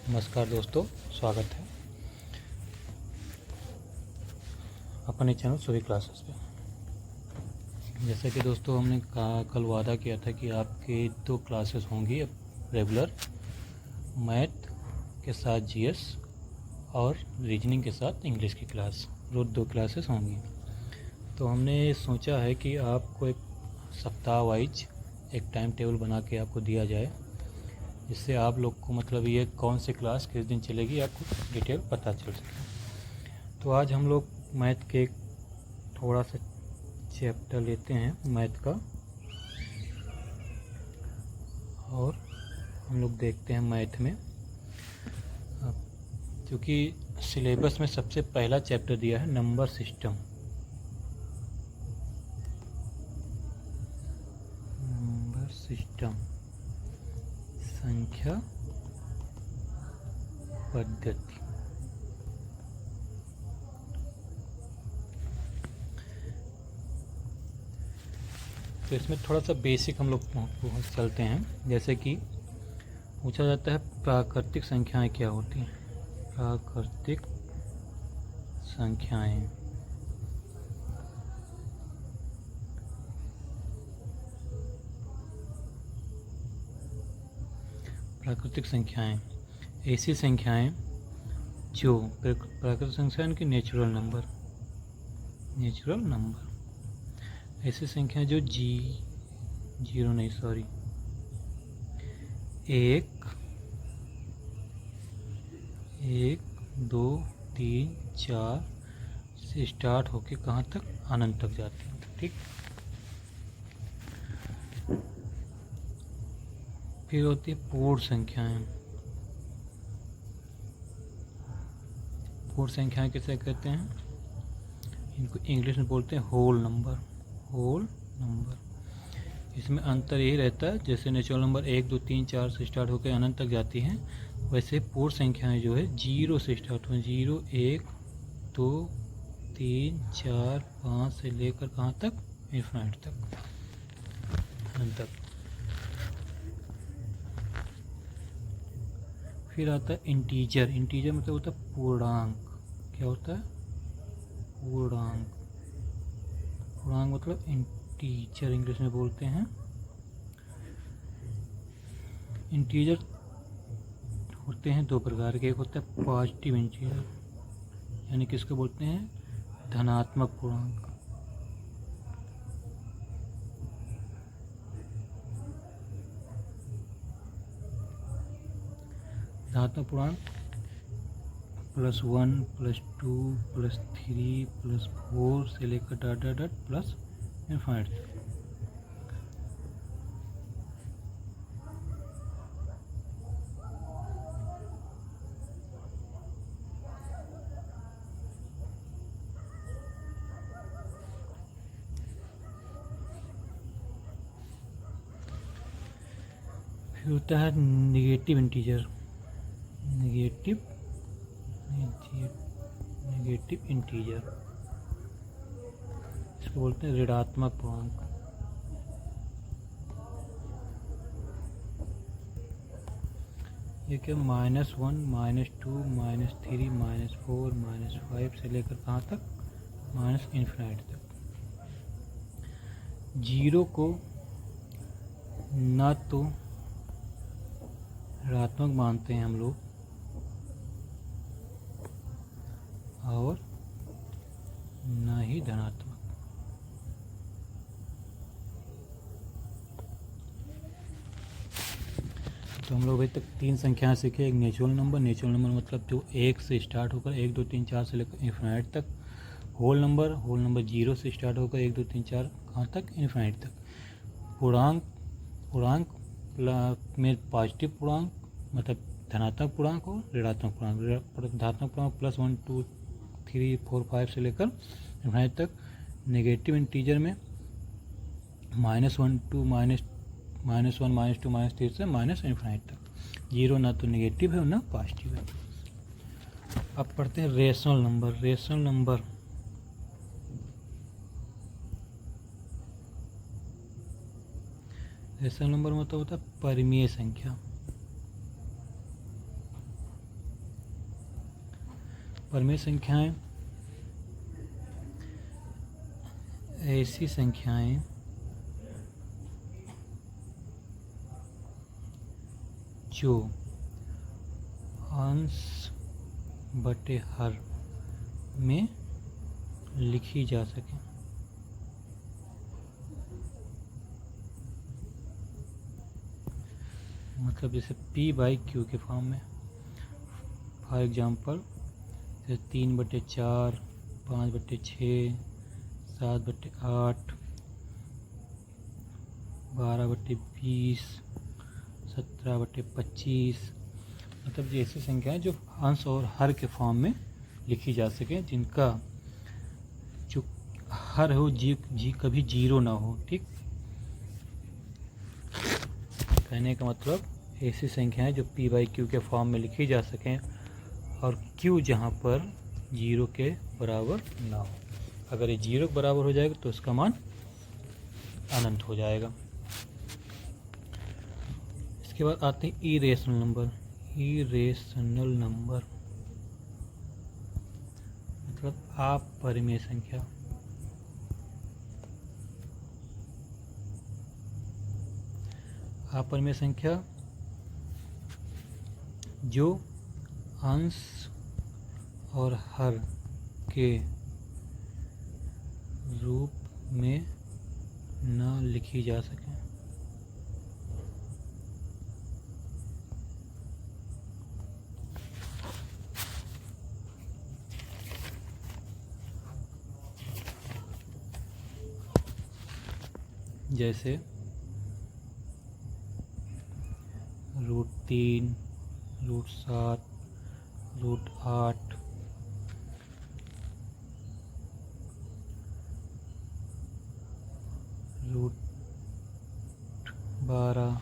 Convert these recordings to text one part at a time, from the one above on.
नमस्कार दोस्तों, स्वागत है अपने चैनल सभी क्लासेस पे। जैसा कि दोस्तों हमने कल वादा किया था कि आपके 2 क्लासेस होंगी रेगुलर, मैथ के साथ जीएस और रीजनिंग के साथ इंग्लिश की क्लास, रोज़ 2 क्लासेस होंगी। तो हमने सोचा है कि आपको एक सप्ताह वाइज एक टाइम टेबल बना के आपको दिया जाए, जिससे आप लोग को मतलब ये कौन सी क्लास किस दिन चलेगी आपको डिटेल पता चल सके। तो आज हम लोग मैथ के थोड़ा सा चैप्टर लेते हैं मैथ का, और हम लोग देखते हैं मैथ में, क्योंकि सिलेबस में सबसे पहला चैप्टर दिया है नंबर सिस्टम। नंबर सिस्टम, संख्या पद्धति। तो इसमें थोड़ा सा बेसिक हम लोग चलते हैं। जैसे कि पूछा जाता है प्राकृतिक संख्याएं क्या होती हैं। प्राकृतिक संख्याएं, प्राकृतिक संख्याएं ऐसी संख्याएं जो प्राकृतिक संख्या की नेचुरल नंबर, ऐसी संख्याएं जो एक 2 3 4 से स्टार्ट होके कहाँ तक, अनंत तक जाती है। ठीक, फिर होती है पूर्ण संख्याएं। पूर्ण संख्याएं किसे कहते हैं? इनको इंग्लिश में बोलते हैं होल नंबर। इसमें अंतर यही रहता है, जैसे नेचुरल नंबर 1 2 3 4 से स्टार्ट होकर अनंत तक जाती हैं, वैसे पूर्ण संख्याएं जो है 0 से स्टार्ट हुई, 0 1 2 3 4 5 से लेकर कहाँ तक, इन्फिनिट तक, अनंत तक। फिर आता है इंटीजर। इंटीजर मतलब होता है पूर्णांक। क्या होता है? पूर्णांक। पूर्णांक मतलब इंटीजर इंग्लिश में बोलते हैं। इंटीजर होते हैं 2 प्रकार के। एक होता है पॉजिटिव इंटीजर, यानी किसको बोलते हैं, धनात्मक पूर्णांक। धनात्मक पूर्णांक +1 +2 +3 +4 से लेकर dot dot dot plus infinite तक। फिर होता है नेगेटिव इंटीजर। नेगेटिव इंटीजर, इसको बोलते हैं ऋणात्मक पूर्णांक। ये क्या, -1 -2 -3 -4 -5 से लेकर कहाँ तक, इनफिनिट तक। 0 को ना तो ऋणात्मक मानते हैं हम लोग, और ना ही धनात्मक। तो हम लोग अभी तक 3 संख्याएं सीखे। एक नेचुरल नंबर मतलब जो 1 से स्टार्ट होकर 1 2 3 4 से लेकर इन्फिनिट तक। होल नंबर 0 से स्टार्ट होकर 1 2 3 4 कहाँ तक, इन्फिनिट तक। पूर्णांक में पॉजिटिव पूर्णांक मतलब धनात्मक पूर्णांक और ऋणात्मक पूर्णांक। धनात्मक पूर्णांक +1 2 3 4 5 से लेकर इन्फिनिट तक। नेगेटिव इंटीजर में -1 2 -1 -2 -3 से इनफिनिट तक। 0 ना तो नेगेटिव है और ना पॉजिटिव है। अब पढ़ते हैं रेशनल नंबर। रेशनल नंबर मतलब होता है परिमेय संख्या। परमेय संख्याएं ऐसी संख्याएं जो अंश बटे हर में लिखी जा सके। मतलब जैसे P बाई Q के फॉर्म में, फॉर एग्जांपल जैसे 3/4, 5/6, 7/8, 12/20, 17/25। मतलब ये ऐसी संख्याएं जो अंश और हर के फॉर्म में लिखी जा सके, जिनका जो हर हो जी कभी जीरो ना हो। ठीक, कहने का मतलब ऐसी संख्याएं जो P बाई Q के फॉर्म में लिखी जा सकें और Q जहां पर जीरो के बराबर ना हो। अगर ये जीरो के बराबर हो जाएगा तो उसका मान अनंत हो जाएगा। इसके बाद आते हैं इरेशनल नंबर। इरेशनल नंबर मतलब अपरिमेय संख्या। अपरिमेय संख्या जो अंश और हर के रूप में न लिखी जा सके। जैसे √3, √7, √8, √12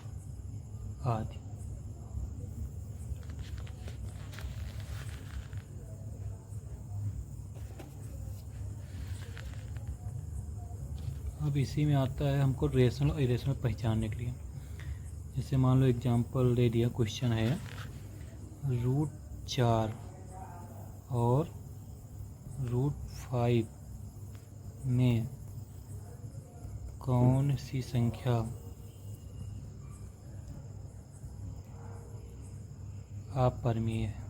आदि। अब इसी में आता है हमको रेशनल और इरेशनल पहचानने के लिए। जैसे मान लो एग्जांपल दे दिया, क्वेश्चन है √4 और √5 में कौन सी संख्या अपरिमेय है।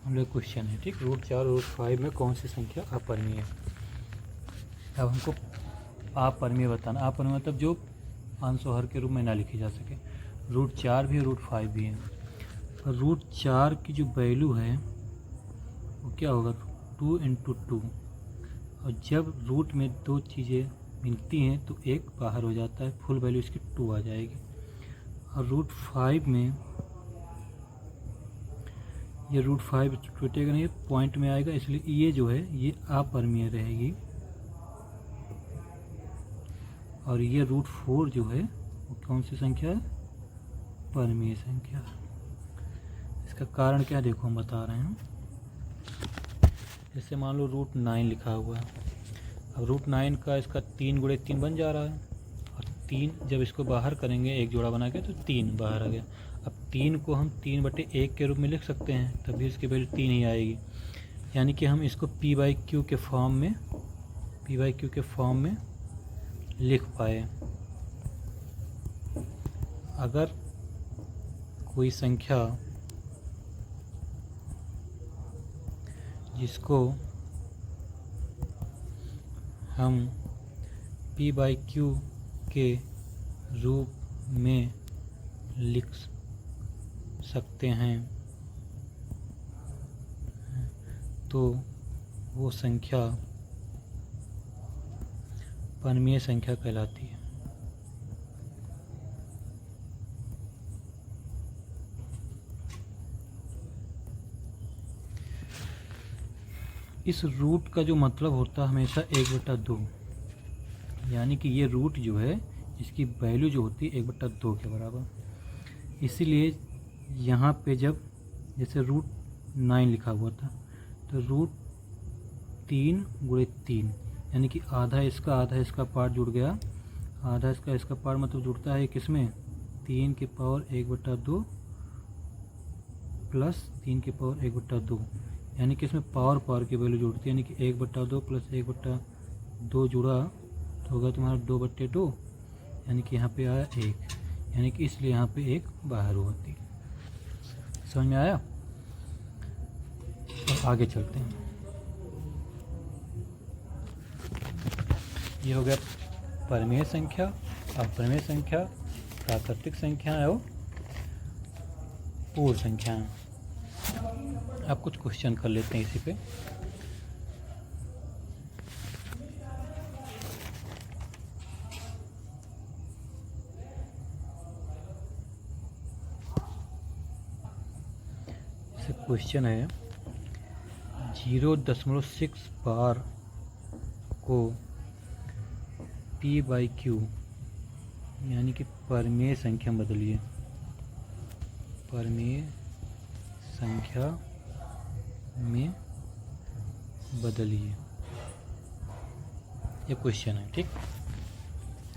हम लोग क्वेश्चन है, ठीक, √4 और √5 में कौन सी संख्या अपरिमेय है। अब हमको अपरिमेय बताना। अपरिमेय मतलब जो अंश और हर के रूप में ना लिखी जा सके। √4 भी है, √5 भी है। और √4 की जो वैल्यू है वो क्या होगा, 2 × 2। और जब रूट में दो चीज़ें मिलती हैं तो एक बाहर हो जाता है, फुल वैल्यू इसकी 2 आ जाएगी। और √5 में ये √5 छूटेगा नहीं, पॉइंट में आएगा, इसलिए ये जो है ये अपरिमेय रहेगी। और ये √4 जो है वो कौन सी संख्या है, परिमेय संख्या। इसका कारण क्या, देखो हम बता रहे हैं। जैसे मान लो √9 लिखा हुआ है। अब √9 का इसका 3 × 3 बन जा रहा है। और 3 जब इसको बाहर करेंगे एक जोड़ा बना के तो 3 बाहर आ गया। अब 3 को हम 3/1 के रूप में लिख सकते हैं, तभी इसकी वैल्यू 3 ही आएगी। यानी कि हम इसको P बाई Q के फॉर्म में लिख पाए। अगर कोई संख्या जिसको हम P बाई Q के रूप में लिख सकते हैं तो वो संख्या परिमेय संख्या कहलाती है। इस रूट का जो मतलब होता है हमेशा 1/2, यानी कि ये रूट जो है इसकी वैल्यू जो होती है 1/2 के बराबर। इसीलिए यहाँ पे जब जैसे √9 लिखा हुआ था तो √3 × 3 यानी कि आधा इसका पार्ट जुड़ गया, आधा इसका पार्ट मतलब जुड़ता है किसमें, 3 की पावर 1/2 प्लस 3 की पावर 1/2, यानी कि इसमें पावर की वैल्यू जोड़ती है, यानी कि 1/2 प्लस 1/2 जुड़ा तो होगा तुम्हारा 2/2, यानी कि यहाँ पे आया 1, यानी कि इसलिए यहाँ पे 1 बाहर होती। समझ में आया? तो आगे चलते हैं। ये हो गया परिमेय संख्या, अपरिमेय संख्या, प्राकृतिक संख्याएं और पूर्ण संख्याएं। अब कुछ क्वेश्चन कर लेते हैं इसी पे। जैसे क्वेश्चन है 0.6 बार को p/q यानी कि परिमेय संख्या बदलिए, परिमेय संख्या में बदलिए, ये क्वेश्चन है। ठीक,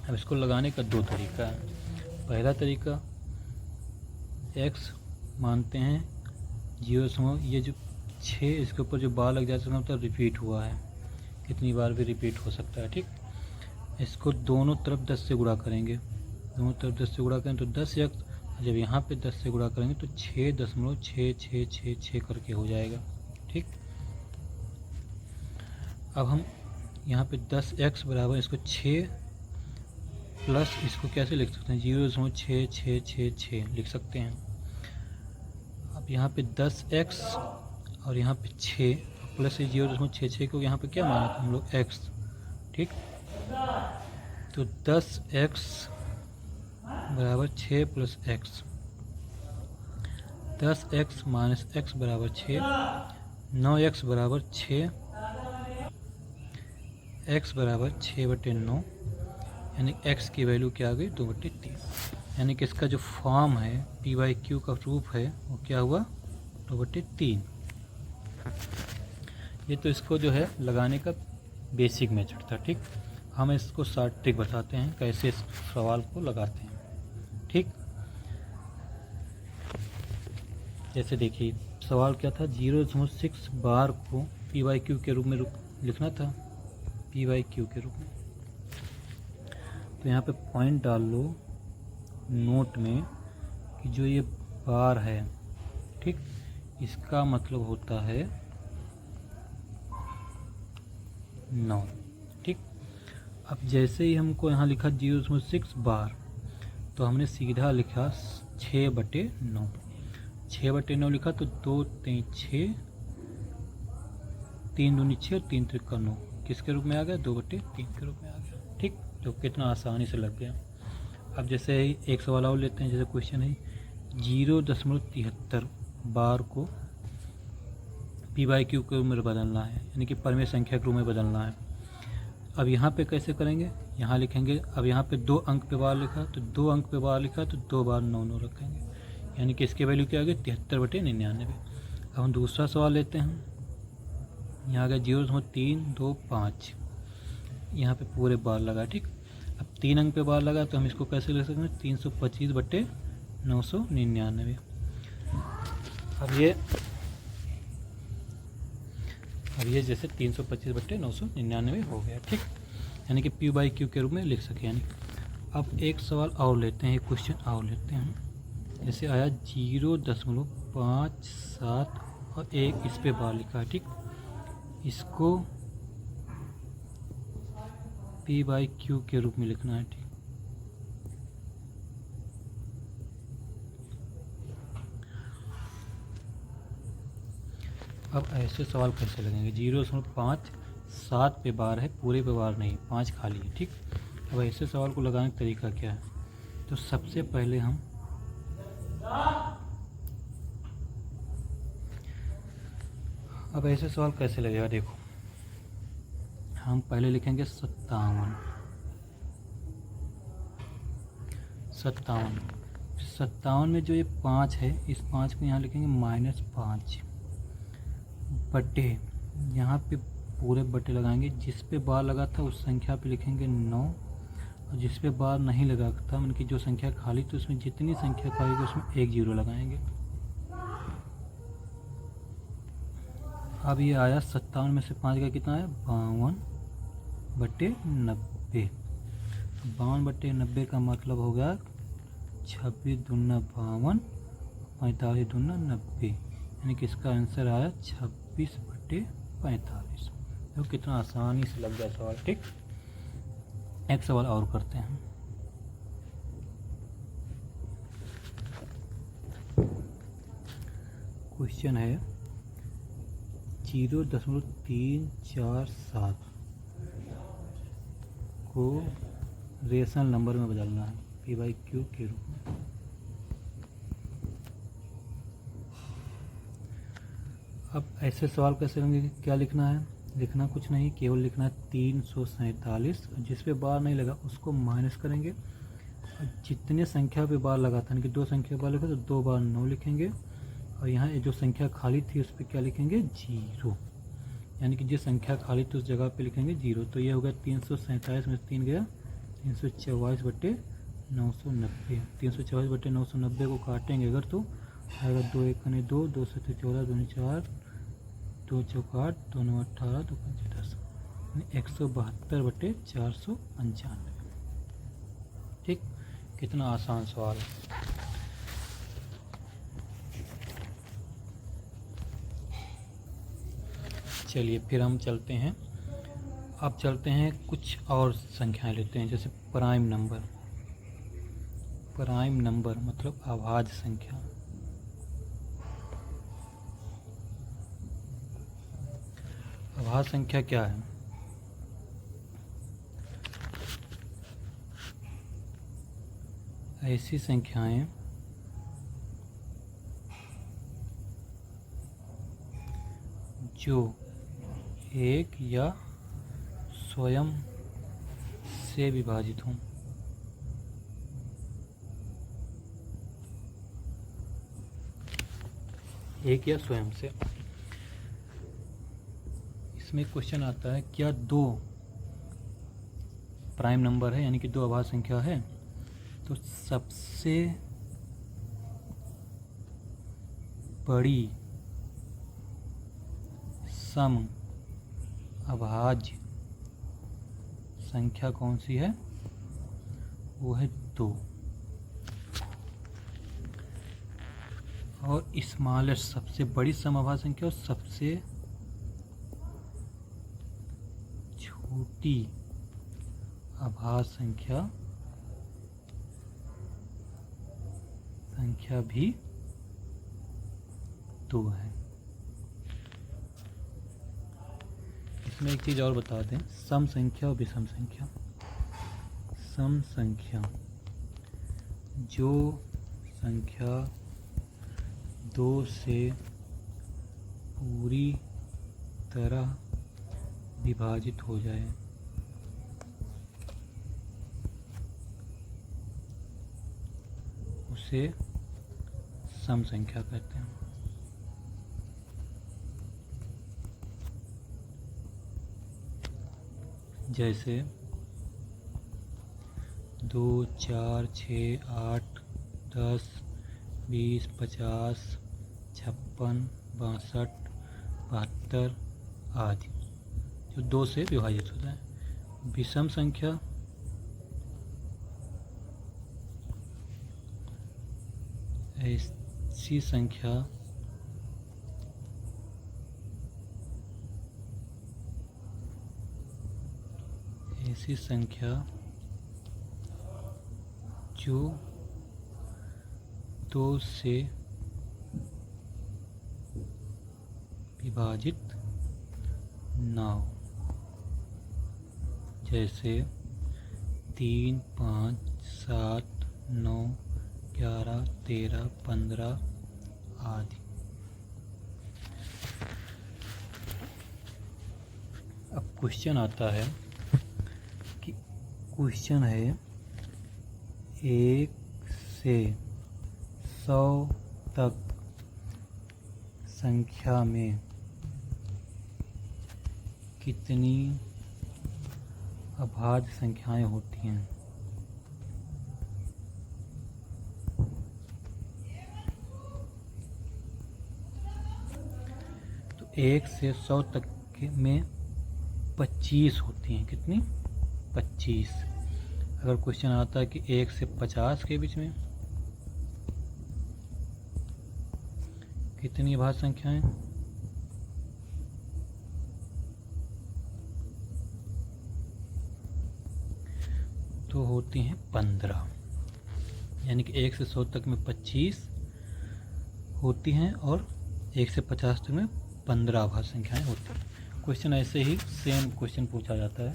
अब इसको लगाने का दो तरीका है। पहला तरीका x मानते हैं 0, ये जो 6 इसके ऊपर जो बार लग जाता है मतलब रिपीट हुआ है, कितनी बार भी रिपीट हो सकता है। ठीक, इसको दोनों तरफ 10 से गुणा करेंगे, दोनों तरफ 10 से गुणा करें तो 10x, जब यहाँ पे 10 से गुणा करेंगे तो 6.6666 करके हो जाएगा। ठीक, अब हम यहाँ पे 10x बराबर इसको 6 प्लस इसको कैसे लिख सकते हैं 0.6666 लिख सकते हैं। अब यहाँ पे 10x और यहाँ पे 6 प्लस 0.66 को यहाँ पे क्या माना था हम लोग x। ठीक, तो 10x बराबर 6 plus x, 10x minus x बराबर 6, 9x बराबर 6, x बराबर 6/9, यानी x की वैल्यू क्या आ गई 2/3, यानी कि इसका जो फॉर्म है p/q का रूप है वो क्या हुआ 2/3। ये तो इसको जो है लगाने का बेसिक मेथड था। ठीक, हम इसको शॉर्ट ट्रिक बताते हैं कैसे इस सवाल को लगाते हैं। ठीक, जैसे देखिए सवाल क्या था 0.6 बार को p/q के रूप में लिखना था, p/q के रूप में। तो यहाँ पे पॉइंट डाल लो नोट में कि जो ये बार है, ठीक, इसका मतलब होता है 9। ठीक, अब जैसे ही हमको यहाँ लिखा 0.6 बार तो हमने सीधा लिखा 6/9, 6/9 लिखा तो 2 3 6, 3 दूनी 6 और 3 त्रिका 9 किसके रूप में आ गया 2/3 के रूप में आ गया। ठीक, तो कितना आसानी से लग गया। अब जैसे एक सवाल और लेते हैं, जैसे क्वेश्चन है 0.73 बार को p/q के रूप में बदलना है, यानी कि परिमेय संख्या के रूप में बदलना है। अब यहाँ पे कैसे करेंगे, यहाँ लिखेंगे, अब यहाँ पे 2 अंक पे बार लिखा तो 2 अंक पे बार लिखा तो 2 बार 9 रखेंगे, यानी कि इसकी वैल्यू क्या आ गई 73/99। अब हम दूसरा सवाल लेते हैं, यहाँ आ गया 0.325, यहाँ पे पूरे बार लगा। ठीक, अब 3 अंक पे बार लगा तो हम इसको कैसे लिख सकते हैं 325/999। अब ये जैसे 325/999 हो गया। ठीक, यानी कि p/q के रूप में लिख सके। यानी अब एक सवाल और लेते हैं, एक क्वेश्चन और लेते हैं। जैसे आया 0.57 और 1 इस पे बार लिखा है। ठीक, इसको p/q के रूप में लिखना है। ठीक, अब ऐसे सवाल कैसे लगेंगे 0.57 पे बार है, पूरे पे बार नहीं, 5 खाली है। ठीक, अब ऐसे सवाल को लगाने का तरीका क्या है, तो सबसे पहले हम अब ऐसे सवाल कैसे लगेगा, देखो हम पहले लिखेंगे 57 में जो ये 5 है, इस 5 को यहाँ लिखेंगे -5 बटे, यहाँ पे पूरे बटे लगाएंगे, जिस पे बार लगा था उस संख्या पे लिखेंगे 9, और जिस पे बार नहीं लगा था मतलब कि जो संख्या खाली तो उसमें जितनी संख्या खाली थी उसमें 1 0 लगाएंगे। अब ये आया 57 में से 5 का कितना है 52/90। 52/90 का मतलब हो गया 26 दूना 52, 45 दूना 90, यानी कि इसका आंसर आया 26/45। तो कितना आसानी से लग गया सवाल। ठीक, एक सवाल और करते हैं। क्वेश्चन है 0.347 को रेशनल नंबर में बदलना है P/Q के रूप में। अब ऐसे सवाल कैसे होंगे, क्या लिखना है, लिखना कुछ नहीं, केवल लिखना है 347। जिस पे बार नहीं लगा उसको माइनस करेंगे, और जितने संख्या पे बार लगा था, यानी कि 2 संख्या बार लगा तो 2 बार 9 लिखेंगे, और यहाँ जो संख्या खाली थी उस पर क्या लिखेंगे 0, यानी कि जिस संख्या खाली थी उस जगह पे लिखेंगे 0। तो ये हो गया 347 में 3 गया 344/990। 344/990 को काटेंगे अगर तो आएगा 2 1 2, 2 से 14, 2 4, 2 चौक 8, 2 9 18, 2 5 10, 172/495। ठीक, कितना आसान सवाल है। चलिए फिर हम चलते हैं, अब चलते हैं कुछ और संख्याएं लेते हैं, जैसे प्राइम नंबर। प्राइम नंबर मतलब अभाज्य संख्या। अभाज्य संख्या क्या है, ऐसी संख्याएं जो एक या स्वयं से विभाजित हों। एक या स्वयं से। इसमें क्वेश्चन आता है क्या 2 प्राइम नंबर है, यानी कि 2 अभाज्य संख्या है, तो सबसे बड़ी सम अभाज्य संख्या कौन सी है, वो है 2। और स्मॉलेस्ट सबसे बड़ी सम अभाज्य संख्या और सबसे छोटी अभाज्य संख्या भी 2 है। इसमें एक चीज़ और बता दें, सम संख्या और विषम संख्या। सम संख्या जो संख्या 2 से पूरी तरह विभाजित हो जाए, उसे सम संख्या कहते हैं। जैसे 2 4 6 8 10 20 50 56 62 72 आदि, जो 2 से विभाजित होता है। विषम संख्या ऐसी संख्या जो 2 से विभाजित ना हो, जैसे 3 5 7 9 11 13 15 आदि। अब क्वेश्चन आता है कि क्वेश्चन है 1 से 100 तक संख्या में कितनी अभाज्य संख्याएं होती हैं। तो 1 से 100 तक में 25 होती हैं। कितनी? 25। अगर क्वेश्चन आता है कि 1 से 50 के बीच में कितनी अभाज्य संख्याएं? तो होती हैं 15। यानी कि 1 से 100 तक में 25 होती हैं और 1 से 50 तक में 15 अभाज्य संख्याएं होती हैं। क्वेश्चन ऐसे ही सेम क्वेश्चन पूछा जाता है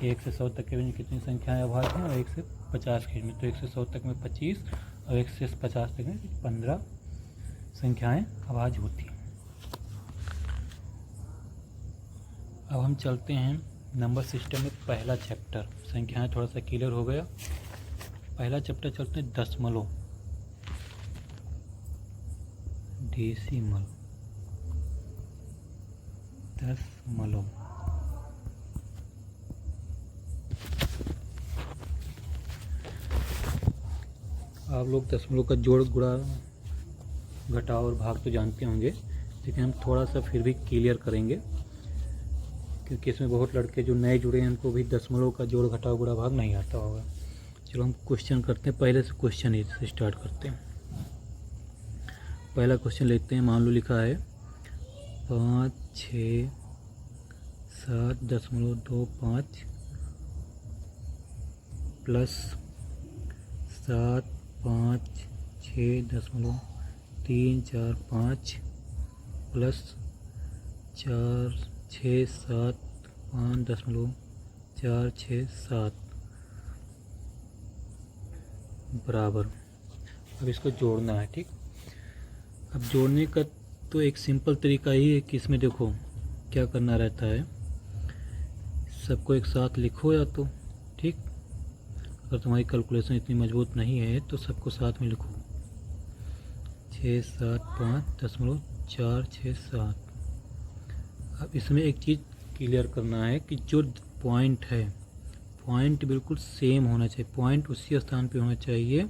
कि 1 से 100 तक के बीच कितनी संख्याएं अभाज्य हैं और 1 से 50 के में। तो 1 से 100 तक में 25 और 1 से 50 तक में 15 संख्याएं अभाज्य होती हैं। अब हम चलते हैं नंबर सिस्टम में पहला चैप्टर। संख्याएं थोड़ा सा क्लियर हो गया। पहला चैप्टर चलते हैं दशमलव, डेसिमल, दशमलव। आप लोग दशमलव का जोड़, गुणा, घटाव और भाग तो जानते होंगे, लेकिन हम थोड़ा सा फिर भी क्लियर करेंगे क्योंकि इसमें बहुत लड़के जो नए जुड़े हैं उनको भी दशमलव का जोड़, घटाव, गुणा, भाग नहीं आता होगा। चलो हम क्वेश्चन करते हैं। पहले से क्वेश्चन ही से स्टार्ट करते हैं। पहला क्वेश्चन लेते हैं। मान लो लिखा है 567.25 प्लस 756.345 प्लस 4675.467 बराबर। अब इसको जोड़ना है। ठीक, अब जोड़ने का तो एक सिंपल तरीका ही है कि इसमें देखो क्या करना रहता है, सबको एक साथ लिखो या तो। ठीक, अगर तुम्हारी कैलकुलेशन इतनी मजबूत नहीं है तो सबको साथ में लिखो। 675.467। अब इसमें एक चीज़ क्लियर करना है कि जो पॉइंट है, पॉइंट बिल्कुल सेम होना चाहिए। पॉइंट उसी स्थान पे होना चाहिए,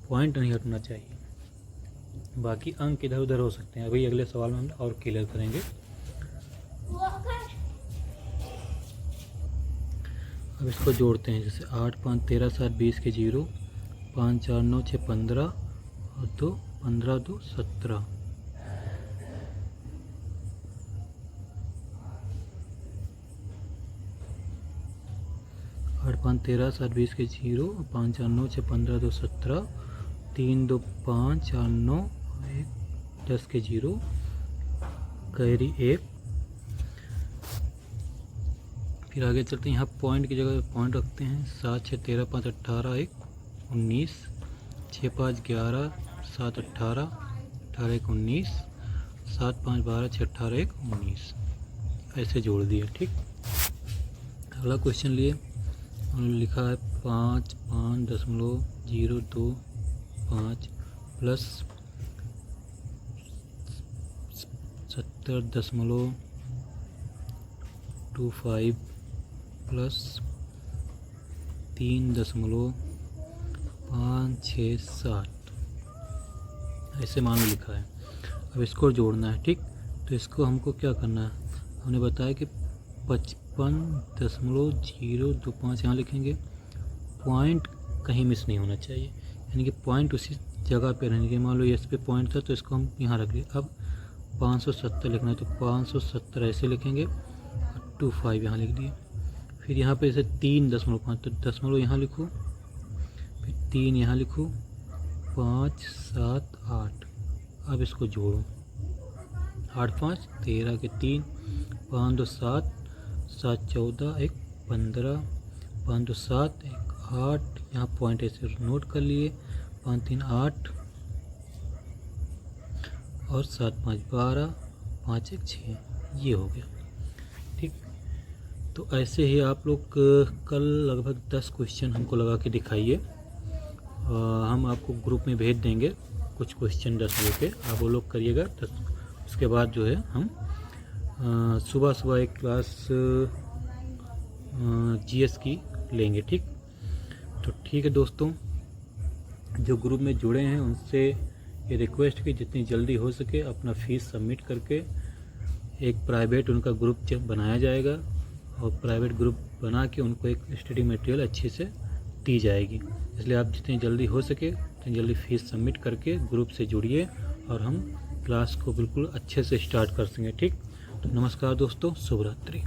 पॉइंट नहीं हटना चाहिए। बाकी अंक इधर उधर हो सकते हैं, अभी अगले सवाल में हम और क्लियर करेंगे। अब इसको जोड़ते हैं। जैसे 8 5 13 7 20 के 0, 5 4 9 6 15 और 2 15 2 17। 8 5 13 7 20 के 0, 5 4 9 6 15 2 17, 3 2 5 4 9 1 10 के 0, कैरी 1। फिर आगे चलते हैं। यहाँ पॉइंट की जगह पॉइंट रखते हैं। 7 6 13 5 18 1 19, 6 5 11 7 18 18 1 19, 7 5 12 6 18 1 19। ऐसे जोड़ दिए। ठीक, अगला क्वेश्चन लिए। लिखा है 5.5.025 प्लस 70.25 प्लस 3.567 ऐसे मान लिखा है। अब इसको जोड़ना है। ठीक, तो इसको हमको क्या करना है, हमने बताया कि 55.025 यहाँ लिखेंगे। पॉइंट कहीं मिस नहीं होना चाहिए, यानी कि पॉइंट उसी जगह पे रहने के। मान लो इस पे पॉइंट था तो इसको हम यहाँ रख लिए। अब 570 लिखना है तो 570 ऐसे लिखेंगे और 25 यहाँ लिख दिए। फिर यहाँ पे जैसे 3.5 तो दशमलव यहाँ लिखो, फिर 3 यहाँ लिखो, 5 7 8। अब इसको जोड़ो। 8 5 13 के 3, 5 2 7 7 14 1 15, 5 2 7 1 8। यहाँ पॉइंट ऐसे नोट कर लिए। 5 3 8 और 7 5 12, 5 1 6। ये हो गया। ठीक, तो ऐसे ही आप लोग कल लगभग 10 क्वेश्चन हमको लगा के दिखाइए। हम आपको ग्रुप में भेज देंगे कुछ क्वेश्चन 10 के, आप वो लोग करिएगा। उसके बाद जो है हम सुबह सुबह एक क्लास जीएस की लेंगे। ठीक, तो ठीक है दोस्तों, जो ग्रुप में जुड़े हैं उनसे ये रिक्वेस्ट कि जितनी जल्दी हो सके अपना फीस सबमिट करके एक प्राइवेट उनका ग्रुप बनाया जाएगा और प्राइवेट ग्रुप बना के उनको एक स्टडी मटेरियल अच्छे से दी जाएगी। इसलिए आप जितनी जल्दी हो सके उतनी जल्दी फ़ीस सबमिट करके ग्रुप से जुड़िए और हम क्लास को बिल्कुल अच्छे से स्टार्ट कर सकेंगे। ठीक, तो नमस्कार दोस्तों, शुभ रात्रि।